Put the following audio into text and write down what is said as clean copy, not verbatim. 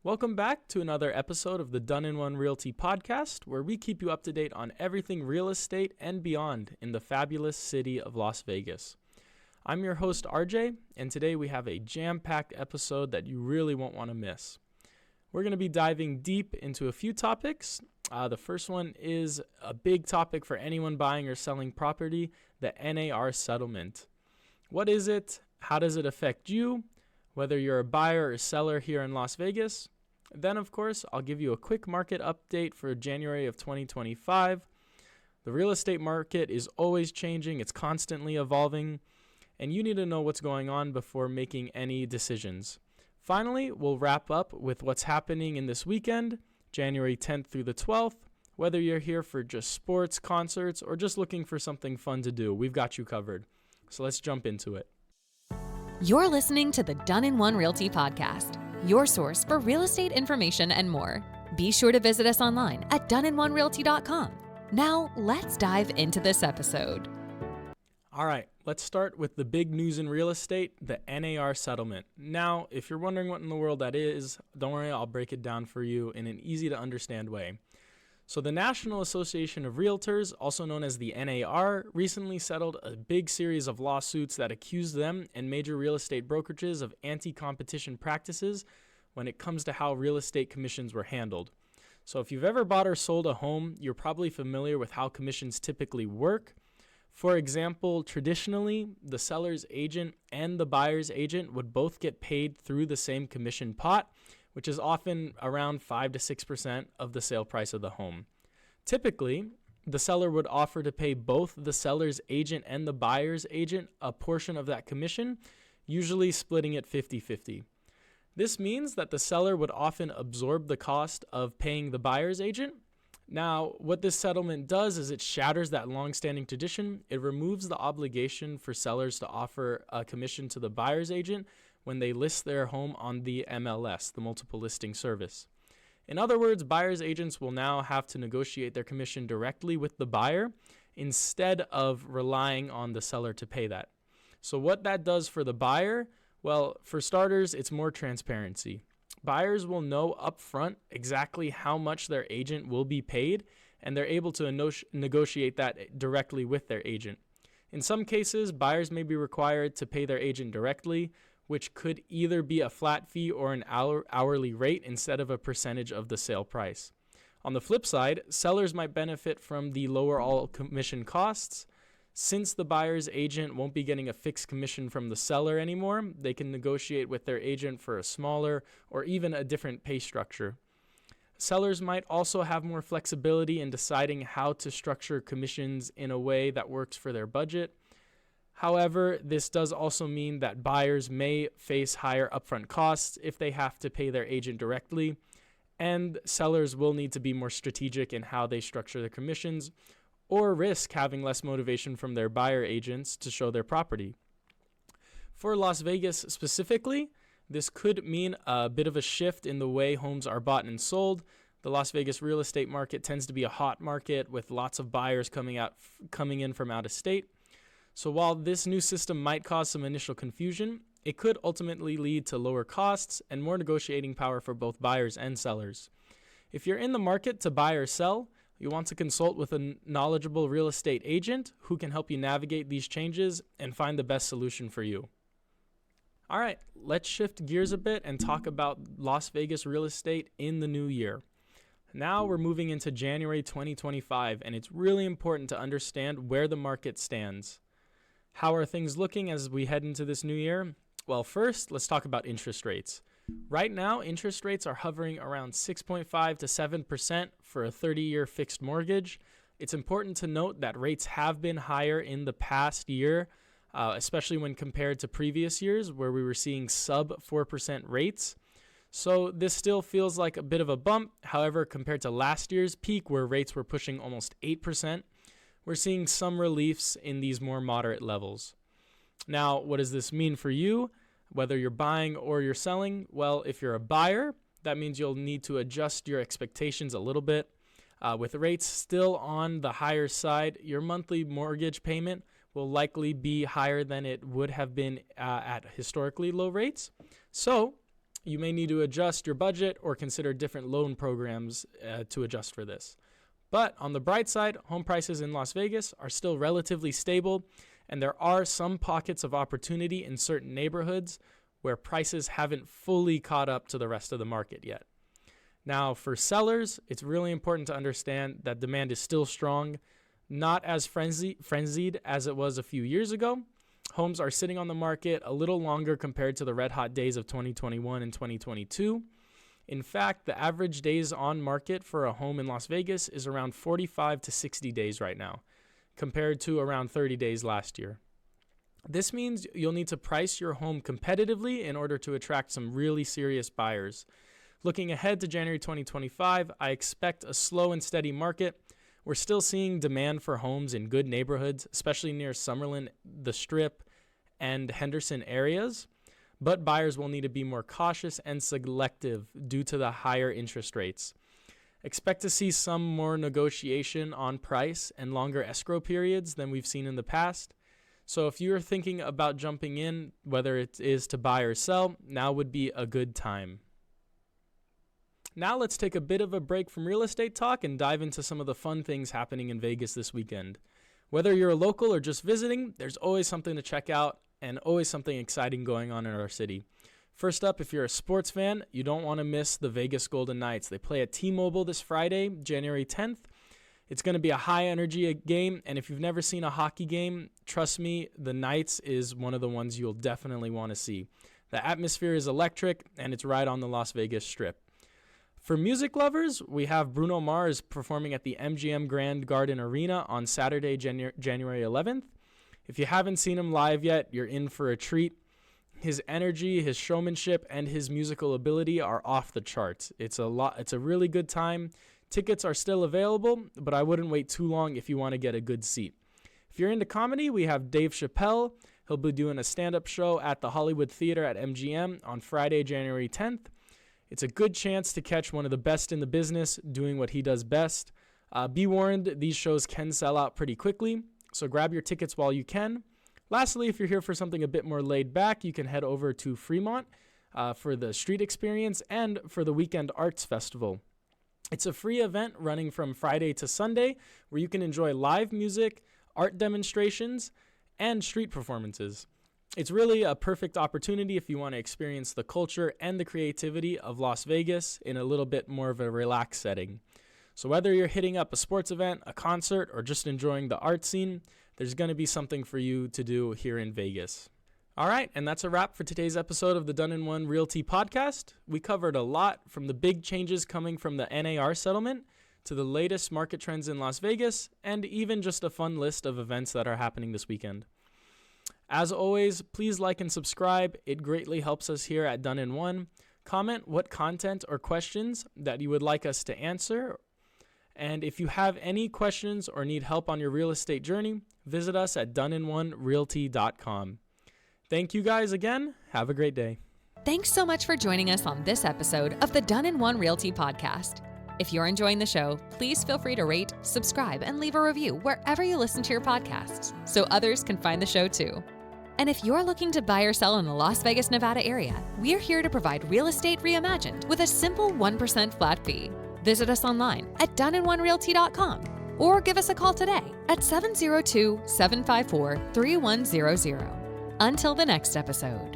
Welcome back to another episode of the Done in One Realty podcast, where we keep you up to date on everything real estate and beyond in the fabulous city of Las Vegas. I'm your host, RJ, and today we have a jam-packed episode that you really won't want to miss. We're going to be diving deep into a few topics. The first one is a big topic for anyone buying or selling property, the NAR settlement. What is it? How does it affect you? Whether you're a buyer or seller here in Las Vegas. Then, of course, I'll give you a quick market update for January of 2025. The real estate market is always changing. It's constantly evolving, and you need to know what's going on before making any decisions. Finally, we'll wrap up with what's happening in this weekend, January 10th through the 12th. Whether you're here for just sports, concerts, or just looking for something fun to do, we've got you covered. So let's jump into it. You're listening to the Done in One Realty podcast, your source for real estate information and more. Be sure to visit us online at doneinonerealty.com. Now, let's dive into this episode. All right, let's start with the big news in real estate, the NAR settlement. Now, if you're wondering what in the world that is, don't worry, I'll break it down for you in an easy to understand way. So the National Association of Realtors, also known as the NAR, recently settled a big series of lawsuits that accused them and major real estate brokerages of anti-competition practices when it comes to how real estate commissions were handled. So if you've ever bought or sold a home, you're probably familiar with how commissions typically work. For example, traditionally, the seller's agent and the buyer's agent would both get paid through the same commission pot, which is often around 5 to 6% of the sale price of the home. Typically, the seller would offer to pay both the seller's agent and the buyer's agent a portion of that commission, usually splitting it 50-50. This means that the seller would often absorb the cost of paying the buyer's agent. Now, what this settlement does is it shatters that long-standing tradition. It removes the obligation for sellers to offer a commission to the buyer's agent when they list their home on the MLS, the multiple listing service. In other words, buyer's agents will now have to negotiate their commission directly with the buyer instead of relying on the seller to pay that. So what that does for the buyer, well, for starters, it's more transparency. Buyers will know upfront exactly how much their agent will be paid, and they're able to negotiate that directly with their agent. In some cases, buyers may be required to pay their agent directly, which could either be a flat fee or an hourly rate instead of a percentage of the sale price. On the flip side, sellers might benefit from the lower all commission costs. Since the buyer's agent won't be getting a fixed commission from the seller anymore, they can negotiate with their agent for a smaller or even a different pay structure. Sellers might also have more flexibility in deciding how to structure commissions in a way that works for their budget. However, this does also mean that buyers may face higher upfront costs if they have to pay their agent directly, and sellers will need to be more strategic in how they structure their commissions or risk having less motivation from their buyer agents to show their property. For Las Vegas specifically, this could mean a bit of a shift in the way homes are bought and sold. The Las Vegas real estate market tends to be a hot market with lots of buyers coming in from out of state. So while this new system might cause some initial confusion, it could ultimately lead to lower costs and more negotiating power for both buyers and sellers. If you're in the market to buy or sell, you want to consult with a knowledgeable real estate agent who can help you navigate these changes and find the best solution for you. All right, let's shift gears a bit and talk about Las Vegas real estate in the new year. Now we're moving into January 2025, and it's really important to understand where the market stands. How are things looking as we head into this new year? Well, first, let's talk about interest rates. Right now, interest rates are hovering around 6.5 to 7% for a 30-year fixed mortgage. It's important to note that rates have been higher in the past year, especially when compared to previous years where we were seeing sub 4% rates. So this still feels like a bit of a bump. However, compared to last year's peak where rates were pushing almost 8%, we're seeing some reliefs in these more moderate levels. Now, what does this mean for you? Whether you're buying or you're selling? Well, if you're a buyer, that means you'll need to adjust your expectations a little bit. With rates still on the higher side, your monthly mortgage payment will likely be higher than it would have been at historically low rates. So you may need to adjust your budget or consider different loan programs to adjust for this. But on the bright side, home prices in Las Vegas are still relatively stable, and there are some pockets of opportunity in certain neighborhoods where prices haven't fully caught up to the rest of the market yet. Now, for sellers, it's really important to understand that demand is still strong, not as frenzied as it was a few years ago. Homes are sitting on the market a little longer compared to the red-hot days of 2021 and 2022. In fact, the average days on market for a home in Las Vegas is around 45 to 60 days right now, compared to around 30 days last year. This means you'll need to price your home competitively in order to attract some really serious buyers. Looking ahead to January 2025, I expect a slow and steady market. We're still seeing demand for homes in good neighborhoods, especially near Summerlin, the Strip, and Henderson areas. But buyers will need to be more cautious and selective due to the higher interest rates. Expect to see some more negotiation on price and longer escrow periods than we've seen in the past. So if you're thinking about jumping in, whether it is to buy or sell, now would be a good time. Now let's take a bit of a break from real estate talk and dive into some of the fun things happening in Vegas this weekend. Whether you're a local or just visiting, there's always something to check out and always something exciting going on in our city. First up, if you're a sports fan, you don't want to miss the Vegas Golden Knights. They play at T-Mobile this Friday, January 10th. It's going to be a high-energy game, and if you've never seen a hockey game, trust me, the Knights is one of the ones you'll definitely want to see. The atmosphere is electric, and it's right on the Las Vegas Strip. For music lovers, we have Bruno Mars performing at the MGM Grand Garden Arena on Saturday, January 11th. If you haven't seen him live yet, you're in for a treat. His energy, his showmanship, and his musical ability are off the charts. It's a really good time. Tickets are still available, but I wouldn't wait too long if you want to get a good seat. If you're into comedy, we have Dave Chappelle. He'll be doing a stand-up show at the Hollywood Theater at MGM on Friday, January 10th. It's a good chance to catch one of the best in the business doing what he does best. Be warned, these shows can sell out pretty quickly, so grab your tickets while you can. Lastly, if you're here for something a bit more laid back, you can head over to Fremont for the street experience and for the Weekend Arts Festival. It's a free event running from Friday to Sunday where you can enjoy live music, art demonstrations, and street performances. It's really a perfect opportunity if you want to experience the culture and the creativity of Las Vegas in a little bit more of a relaxed setting. So whether you're hitting up a sports event, a concert, or just enjoying the art scene, there's going to be something for you to do here in Vegas. All right, and that's a wrap for today's episode of the Dun & One Realty Podcast. We covered a lot, from the big changes coming from the NAR settlement to the latest market trends in Las Vegas, and even just a fun list of events that are happening this weekend. As always, please like and subscribe. It greatly helps us here at Dun & One. Comment what content or questions that you would like us to answer. And if you have any questions or need help on your real estate journey, visit us at dunonerealty.com. Thank you guys again. Have a great day. Thanks so much for joining us on this episode of the Dun & One Realty Podcast. If you're enjoying the show, please feel free to rate, subscribe, and leave a review wherever you listen to your podcasts so others can find the show too. And if you're looking to buy or sell in the Las Vegas, Nevada area, we're here to provide real estate reimagined with a simple 1% flat fee. Visit us online at dunonerealty.com or give us a call today at 702-754-3100. Until the next episode.